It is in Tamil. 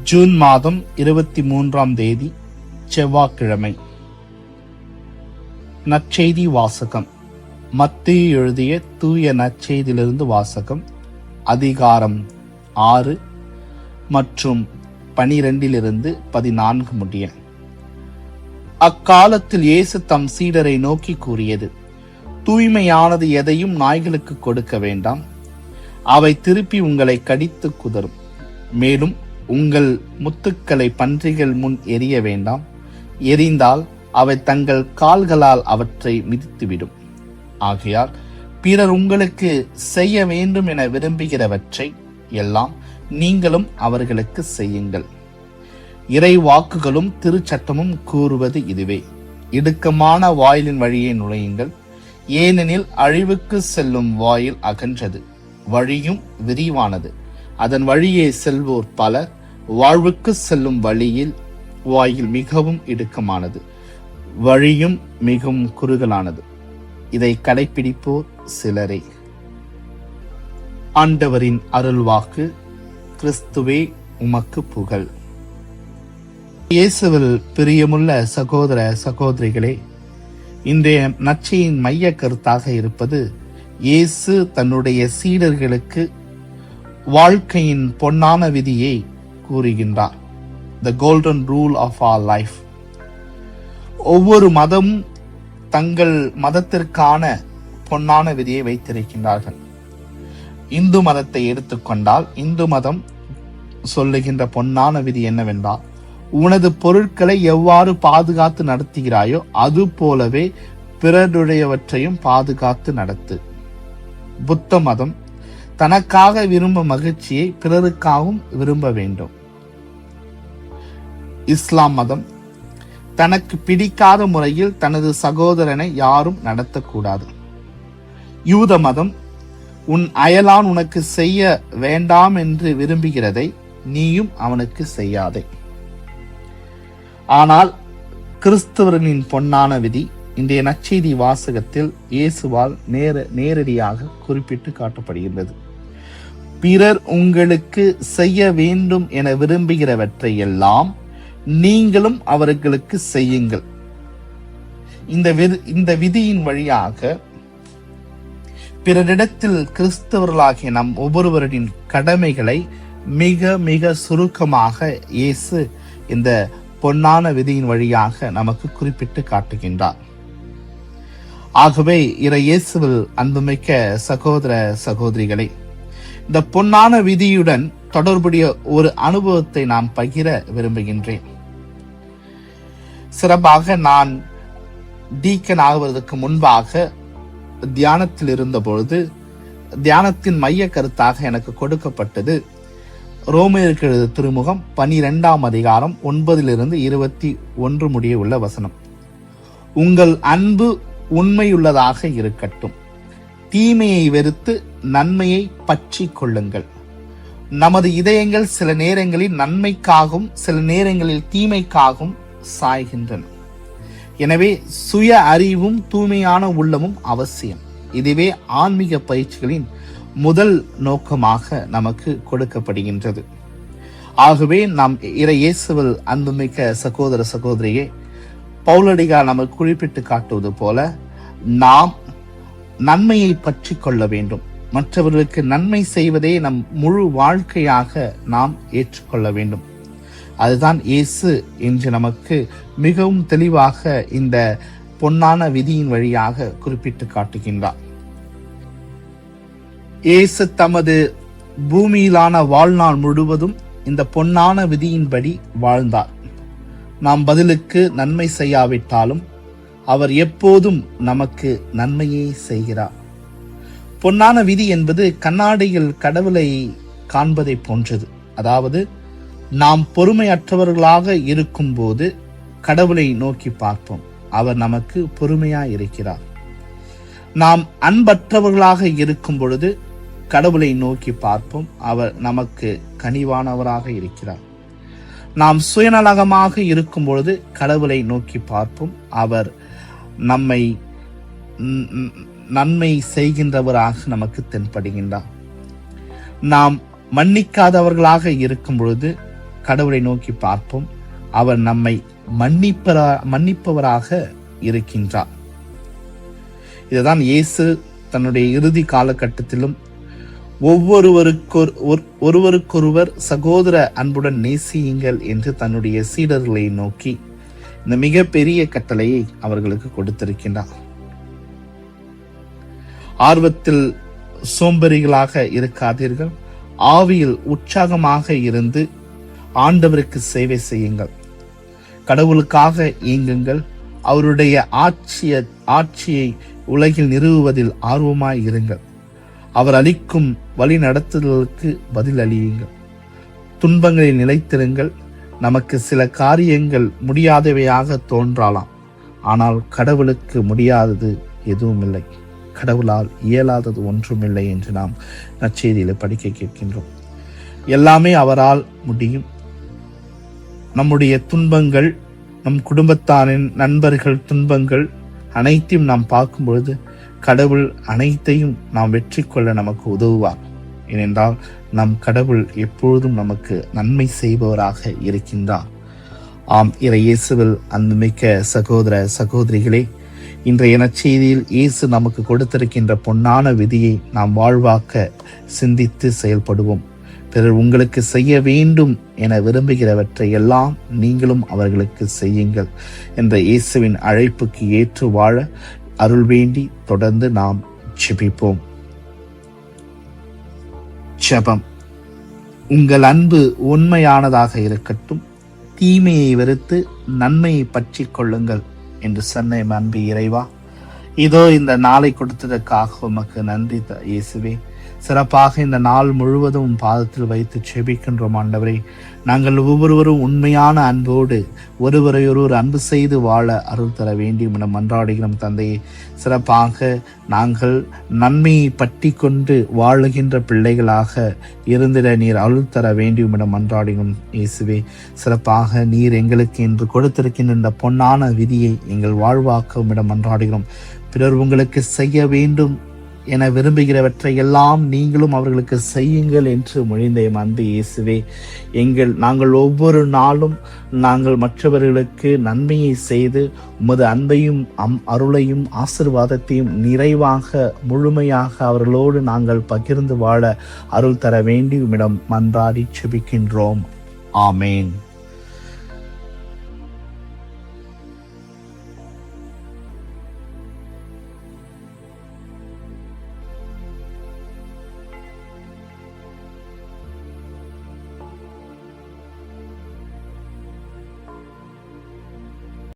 ஜூன் மாதம் 23ஆம் தேதி செவ்வாய்க்கிழமை. நற்செய்தி வாசகம். மத்தேயு எழுதிய தூய நற்செய்தியிலிருந்து வாசகம். அதிகாரம் 6 மற்றும் 12 14 முடிய. அக்காலத்தில் இயேசு தம் சீடரை நோக்கி கூறியது: தூய்மையானது எதையும் நாய்களுக்கு கொடுக்க வேண்டாம், அவை திருப்பி உங்களை கடித்து குதறும். மேலும் உங்கள் முத்துக்களை பன்றிகள் முன் எரிய வேண்டாம், எரிந்தால் அவை தங்கள் கால்களால் அவற்றை மிதித்துவிடும். ஆகையால் பிறர் உங்களுக்கு செய்ய வேண்டும் என விரும்புகிறவற்றை எல்லாம் நீங்களும் அவர்களுக்கு செய்யுங்கள். இறை வாக்குகளும் திருச்சட்டமும் கூறுவது இதுவே: இடுக்கமான வாயிலின் வழியே நுழையுங்கள், ஏனெனில் அழிவுக்கு செல்லும் வாயில் அகன்றது, வழியும் விரிவானது, அதன் வழியே செல்வோர் பலர். வாழ்வுக்கு செல்லும் வாயில் மிகவும் இடுக்கமானது, வழியும் மிகவும் குறுகலானது, இதை கடைபிடிப்போர் சிலரே. ஆண்டவரின் அருள்வாக்கு. கிறிஸ்துவே உமக்கு புகழ். இயேசுவில் பிரியமுள்ள சகோதர சகோதரிகளே, இன்றைய நற்செய்தியின் மைய கருத்தாக இருப்பது இயேசு தன்னுடைய சீடர்களுக்கு வாழ்க்கையின் பொன்னான விதியை கூறுகின்றார். The golden rule of our life. ஒவ்வொரு மதமும் தங்கள் மதத்திற்கான பொன்னான விதியை வைத்திருக்கின்றார்கள். இந்து மதத்தை எடுத்துக்கொண்டால் இந்து மதம் சொல்லுகின்ற பொன்னான விதி என்னவென்றால், உனது பொருட்களை எவ்வாறு பாதுகாத்து நடத்துகிறாயோ அது போலவே பிறருடையவற்றையும் பாதுகாத்து நடத்து. புத்த மதம் தனக்காக விரும்பும் மகிழ்ச்சியை பிறருக்காகவும் விரும்ப வேண்டும். இஸ்லாம் மதம் தனக்கு பிடிக்காத முறையில் தனது சகோதரனை யாரும் நடத்தக்கூடாது. யூத மதம் உன் அயலான் உனக்கு செய்ய வேண்டாம் என்று விரும்புகிறதை நீயும் அவனுக்கு செய்யாதே. ஆனால் கிறிஸ்தவர்களின் பொன்னான விதி இன்றைய நற்செய்தி வாசகத்தில் இயேசுவால் நேரடியாக குறிப்பிட்டு காட்டப்படுகின்றது. பிறர் உங்களுக்கு செய்ய வேண்டும் என விரும்புகிறவற்றை எல்லாம் நீங்களும் அவர்களுக்கு செய்யுங்கள். இந்த விதியின் வழியாக பிறரிடத்தில் கிறிஸ்தவர்களாகிய நம் ஒவ்வொருவரின் கடமைகளை மிக மிக சுருக்கமாக இயேசு இந்த பொன்னான விதியின் வழியாக நமக்கு குறிப்பிட்டு காட்டுகின்றார். ஆகவே இயேசுவில் அன்புமிக்க சகோதர சகோதரிகளை, இந்த பொன்னான விதியுடன் தொடர்புடைய ஒரு அனுபவத்தை நான் பகிர விரும்புகின்றேன். சிறப்பாக நான் டீக்கன் ஆகுவதற்கு முன்பாக தியானத்தில் இருந்த பொழுது தியானத்தின் மைய கருத்தாக எனக்கு கொடுக்கப்பட்டது ரோமேயருக்கு எழுதிய திருமுகம் 12ஆம் அதிகாரம் 9-21 முடிய உள்ள வசனம். உங்கள் அன்பு உண்மையுள்ளதாக இருக்கட்டும், தீமையை வெறுத்து நன்மையை பற்றி கொள்ளுங்கள். நமது இதயங்கள் சில நேரங்களில் நன்மைக்காகவும் சில நேரங்களில் தீமைக்காகவும் சாய்கின்றன. எனவே சுய அறிவும் தூய்மையான உள்ளமும் அவசியம். இதுவே ஆன்மீக பயிற்சிகளின் முதல் நோக்கமாக நமக்கு கொடுக்கப்படுகின்றது. ஆகவே நாம் இயேசுவில் அன்புமிக்க சகோதர சகோதரியே, பவுலடியார் நமக்கு குறிப்பிட்டு காட்டுவது போல நாம் நன்மையை பற்றி கொள்ள வேண்டும். மற்றவர்களுக்கு நன்மை செய்வதே நம் முழு வாழ்க்கையாக நாம் ஏற்றுக்கொள்ள வேண்டும். அதுதான் இயேசு இன்று நமக்கு மிகவும் தெளிவாக இந்த பொன்னான விதியின் வழியாக குறிப்பிட்டு காட்டுகின்றார். இயேசு தமது பூமியிலான வாழ்நாள் முழுவதும் இந்த பொன்னான விதியின்படி வாழ்ந்தார். நாம் பதிலுக்கு நன்மை செய்யாவிட்டாலும் அவர் எப்போதும் நமக்கு நன்மையை செய்கிறார். பொன்னான விதி என்பது கண்ணாடியில் கடவுளை காண்பதை போன்றது. அதாவது நாம் பொறுமையற்றவர்களாக இருக்கும் போது கடவுளை நோக்கி பார்ப்போம், அவர் நமக்கு பொறுமையாய் இருக்கிறார். நாம் அன்பற்றவர்களாக இருக்கும் பொழுது கடவுளை நோக்கி பார்ப்போம், அவர் நமக்கு கனிவானவராக இருக்கிறார். நாம் சுயநலகமாக இருக்கும் பொழுது கடவுளை நோக்கி பார்ப்போம், அவர் நம்மை நன்மை செய்கின்றவராக நமக்கு தென்படுகின்றார். நாம் மன்னிக்காதவர்களாக இருக்கும் பொழுது கடவுளை நோக்கி பார்ப்போம். அவர் நம்மை மன்னிப்பவராக இருக்கின்றார். இதுதான் இயேசு தன்னுடைய இறுதி காலகட்டத்திலும் ஒருவருக்கொருவர் சகோதர அன்புடன் நேசியுங்கள் என்று தன்னுடைய சீடர்களை நோக்கி இந்த மிகப்பெரிய கட்டளையை அவர்களுக்கு கொடுத்திருக்கின்றார். ஆர்வத்தில் சோம்பேறிகளாக இருக்காதீர்கள், ஆவியில் உற்சாகமாக இருந்து ஆண்டவருக்கு சேவை செய்யுங்கள். கடவுளுக்காக இயங்குங்கள். அவருடைய ஆட்சியை உலகில் நிறுவுவதில் ஆர்வமாய் இருங்கள். அவர் அளிக்கும் வழி நடத்துதலுக்கு பதில் அளியுங்கள். துன்பங்களில் நிலைத்திருங்கள். நமக்கு சில காரியங்கள் முடியாதவையாக தோன்றலாம், ஆனால் கடவுளுக்கு முடியாதது எதுவும் இல்லை, கடவுளால் இயலாதது ஒன்றுமில்லை என்று நாம் நற்செய்தியில் படிக்க கேட்கின்றோம். எல்லாமே அவரால் முடியும். நம்முடைய துன்பங்கள், நம் குடும்பத்தாரின் நண்பர்கள் துன்பங்கள் அனைத்தையும் நாம் பார்க்கும் பொழுது கடவுள் அனைத்தையும் நாம் வெற்றி கொள்ள நமக்கு உதவுவார். ஏனென்றால் நம் கடவுள் எப்பொழுதும் நமக்கு நன்மை செய்பவராக இருக்கின்றார். ஆம், இறை இயேசுவில் அன்புமிக்க சகோதர சகோதரிகளே, இன்றைய நற்செய்தியில் இயேசு நமக்கு கொடுத்திருக்கின்ற பொன்னான விதியை நாம் வாழ்வாக்க சிந்தித்து செயல்படுவோம். பிறர் உங்களுக்கு செய்ய வேண்டும் என விரும்புகிறவற்றை எல்லாம் நீங்களும் அவர்களுக்கு செய்யுங்கள் என்ற இயேசுவின் அழைப்புக்கு ஏற்று வாழ அருள் வேண்டி தொடர்ந்து நாம் ஜெபிப்போம். ஜெபம். உங்கள் அன்பு உண்மையானதாக இருக்கட்டும். தீமையை வெறுத்து நன்மையை பற்றி கொள்ளுங்கள் என்று சொன்ன அன்பு இறைவா, இதோ இந்த நாளை கொடுத்ததற்காக உமக்கு நன்றி இயேசுவே. சிறப்பாக இந்த நாள் முழுவதும் பாதத்தில் வைத்து செபிக்கின்றோம் ஆண்டவரே. நாங்கள் ஒவ்வொருவரும் உண்மையான அன்போடு ஒருவரையொருவர் அன்பு செய்து வாழ அருள் தர வேண்டியும் என மன்றாடுகிறோம் தந்தையே. சிறப்பாக நாங்கள் நன்மையை பற்றி கொண்டு வாழுகின்ற பிள்ளைகளாக இருந்திட நீர் அருள் தர வேண்டியும் என மன்றாடுகிறோம் இயேசுவே. சிறப்பாக நீர் எங்களுக்கு என்று கொடுத்திருக்கின்ற இந்த பொன்னான விதியை எங்கள் வாழ்வாக்கவும் என மன்றாடுகிறோம். பிறர் உங்களுக்கு செய்ய வேண்டும் என விரும்புகிறவற்றை எல்லாம் நீங்களும் அவர்களுக்கு செய்யுங்கள் என்று மொழிந்த அன்பு இயேசுவே. நாங்கள் ஒவ்வொரு நாளும் நாங்கள் மற்றவர்களுக்கு நன்மையை செய்து உமது அன்பையும் அருளையும் ஆசீர்வாதத்தையும் நிறைவாக முழுமையாக அவர்களோடு நாங்கள் பகிர்ந்து வாழ அருள் தர வேண்டி உம்மிடம் மன்றாடி செபிக்கின்றோம். ஆமேன்.